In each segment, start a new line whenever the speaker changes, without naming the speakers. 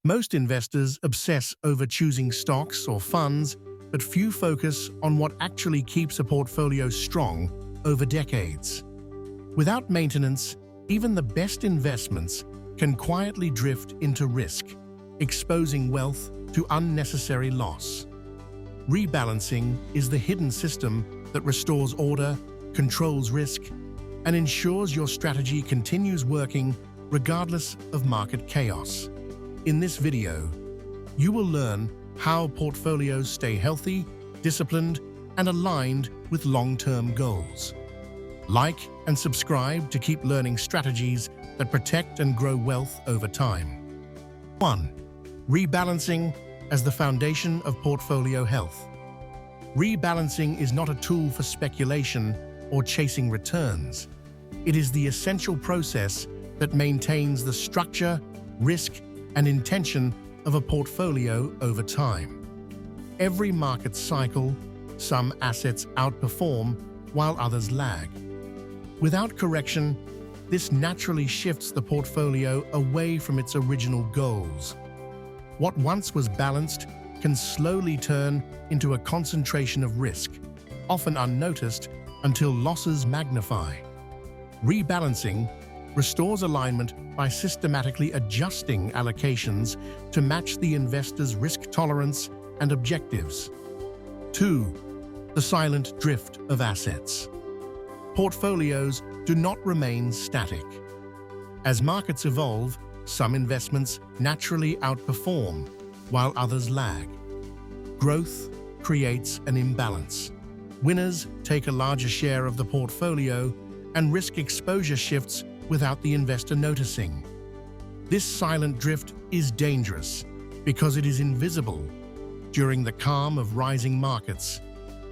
Most investors obsess over choosing stocks or funds, but few focus on what actually keeps a portfolio strong over decades. Without maintenance, even the best investments can quietly drift into risk, exposing wealth to unnecessary loss. Rebalancing is the hidden system that restores order, controls risk, and ensures your strategy continues working regardless of market chaos. In this video, you will learn how portfolios stay healthy, disciplined, and aligned with long-term goals. Like and subscribe to keep learning strategies that protect and grow wealth over time. 1. Rebalancing as the foundation of portfolio health. Rebalancing is not a tool for speculation or chasing returns. It is the essential process that maintains the structure, risk, and intention of a portfolio over time. Every market cycle, some assets outperform while others lag. Without correction, this naturally shifts the portfolio away from its original goals. What once was balanced can slowly turn into a concentration of risk, often unnoticed until losses magnify. Rebalancing restores alignment by systematically adjusting allocations to match the investor's risk tolerance and objectives. 2. The silent drift of assets. Portfolios do not remain static. As markets evolve, some investments naturally outperform, while others lag. Growth creates an imbalance. Winners take a larger share of the portfolio, and risk exposure shifts without the investor noticing. This silent drift is dangerous because it is invisible during the calm of rising markets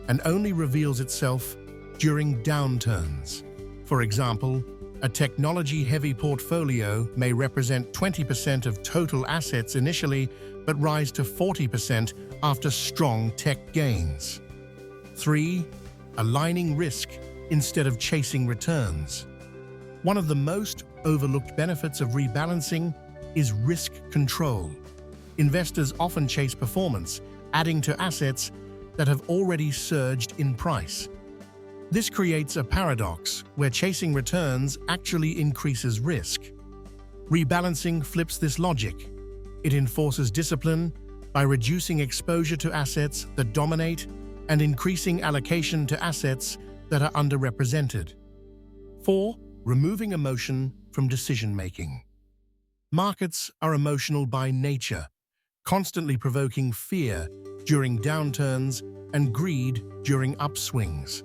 and only reveals itself during downturns. For example, a technology-heavy portfolio may represent 20% of total assets initially, but rise to 40% after strong tech gains. 3. Aligning risk instead of chasing returns. One of the most overlooked benefits of rebalancing is risk control. Investors often chase performance, adding to assets that have already surged in price. This creates a paradox where chasing returns actually increases risk. Rebalancing flips this logic. It enforces discipline by reducing exposure to assets that dominate and increasing allocation to assets that are underrepresented. 4. Removing emotion from decision-making. Markets are emotional by nature, constantly provoking fear during downturns and greed during upswings.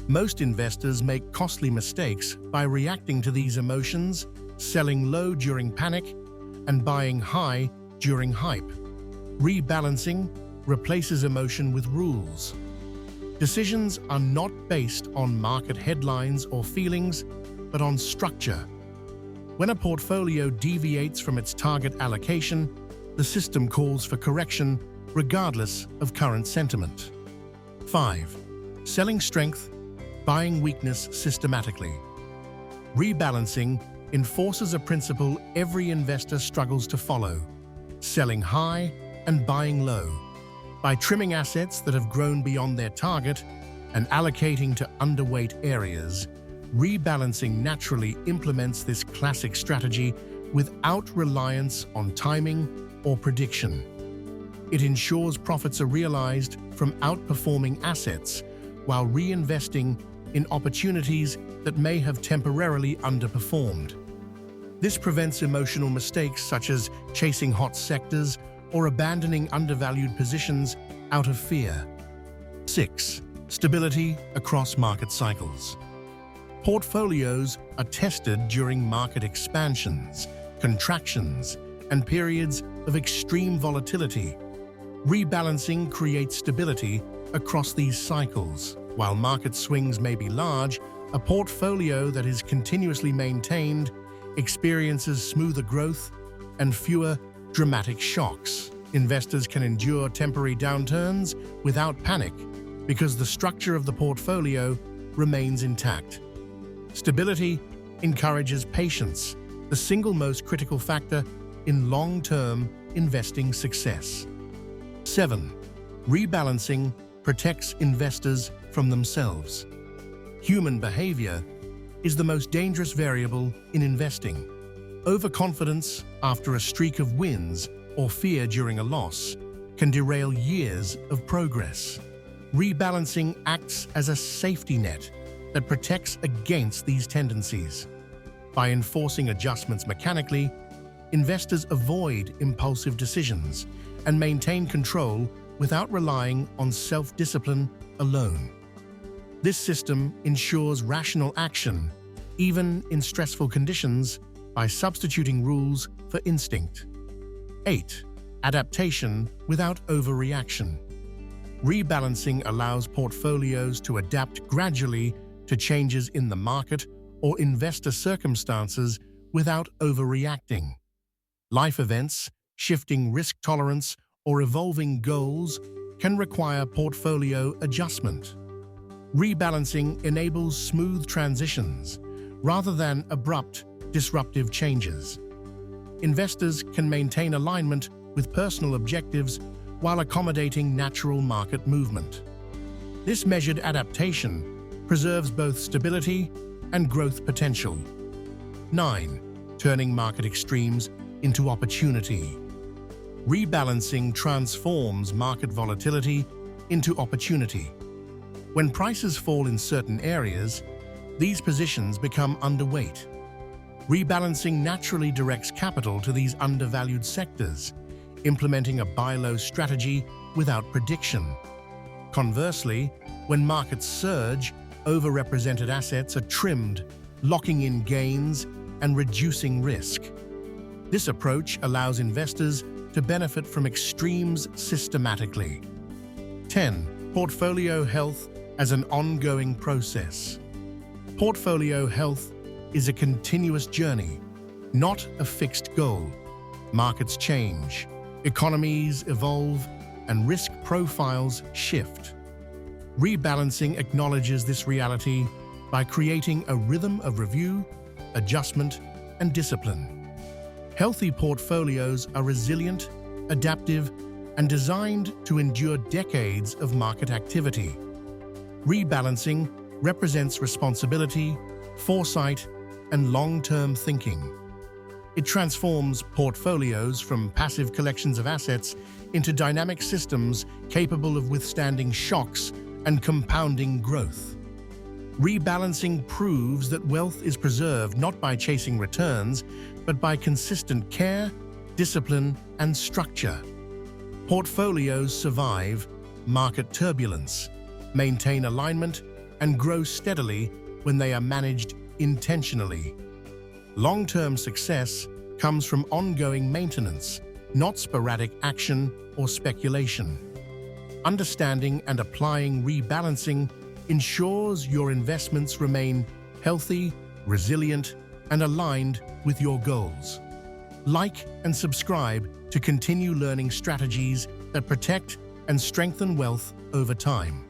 Most investors make costly mistakes by reacting to these emotions, selling low during panic, and buying high during hype. Rebalancing replaces emotion with rules. Decisions are not based on market headlines or feelings, but on structure. When a portfolio deviates from its target allocation, the system calls for correction regardless of current sentiment. 5. Selling strength, buying weakness systematically. Rebalancing enforces a principle every investor struggles to follow: selling high and buying low. By trimming assets that have grown beyond their target and allocating to underweight areas, rebalancing naturally implements this classic strategy without reliance on timing or prediction. It ensures profits are realized from outperforming assets while reinvesting in opportunities that may have temporarily underperformed. This prevents emotional mistakes such as chasing hot sectors or abandoning undervalued positions out of fear. 6. Stability across market cycles. Portfolios are tested during market expansions, contractions, and periods of extreme volatility. Rebalancing creates stability across these cycles. While market swings may be large, a portfolio that is continuously maintained experiences smoother growth and fewer dramatic shocks. Investors can endure temporary downturns without panic because the structure of the portfolio remains intact. Stability encourages patience, the single most critical factor in long-term investing success. 7. Rebalancing protects investors from themselves. Human behavior is the most dangerous variable in investing. Overconfidence after a streak of wins or fear during a loss can derail years of progress. Rebalancing acts as a safety net that protects against these tendencies. By enforcing adjustments mechanically, investors avoid impulsive decisions and maintain control without relying on self-discipline alone. This system ensures rational action, even in stressful conditions, by substituting rules for instinct. 8. Adaptation without overreaction. Rebalancing allows portfolios to adapt gradually to changes in the market or investor circumstances without overreacting. Life events, shifting risk tolerance, or evolving goals can require portfolio adjustment. Rebalancing enables smooth transitions rather than abrupt, disruptive changes. Investors can maintain alignment with personal objectives while accommodating natural market movement. This measured adaptation preserves both stability and growth potential. 9. Turning market extremes into opportunity. Rebalancing transforms market volatility into opportunity. When prices fall in certain areas, these positions become underweight. Rebalancing naturally directs capital to these undervalued sectors, implementing a buy-low strategy without prediction. Conversely, when markets surge, overrepresented assets are trimmed, locking in gains and reducing risk. This approach allows investors to benefit from extremes systematically. 10. Portfolio health as an ongoing process. Portfolio health is a continuous journey, not a fixed goal. Markets change, economies evolve, and risk profiles shift. Rebalancing acknowledges this reality by creating a rhythm of review, adjustment, and discipline. Healthy portfolios are resilient, adaptive, and designed to endure decades of market activity. Rebalancing represents responsibility, foresight, and long-term thinking. It transforms portfolios from passive collections of assets into dynamic systems capable of withstanding shocks and compounding growth. Rebalancing proves that wealth is preserved not by chasing returns, but by consistent care, discipline, and structure. Portfolios survive market turbulence, maintain alignment, and grow steadily when they are managed intentionally. Long-term success comes from ongoing maintenance, not sporadic action or speculation. Understanding and applying rebalancing ensures your investments remain healthy, resilient, and aligned with your goals. Like and subscribe to continue learning strategies that protect and strengthen wealth over time.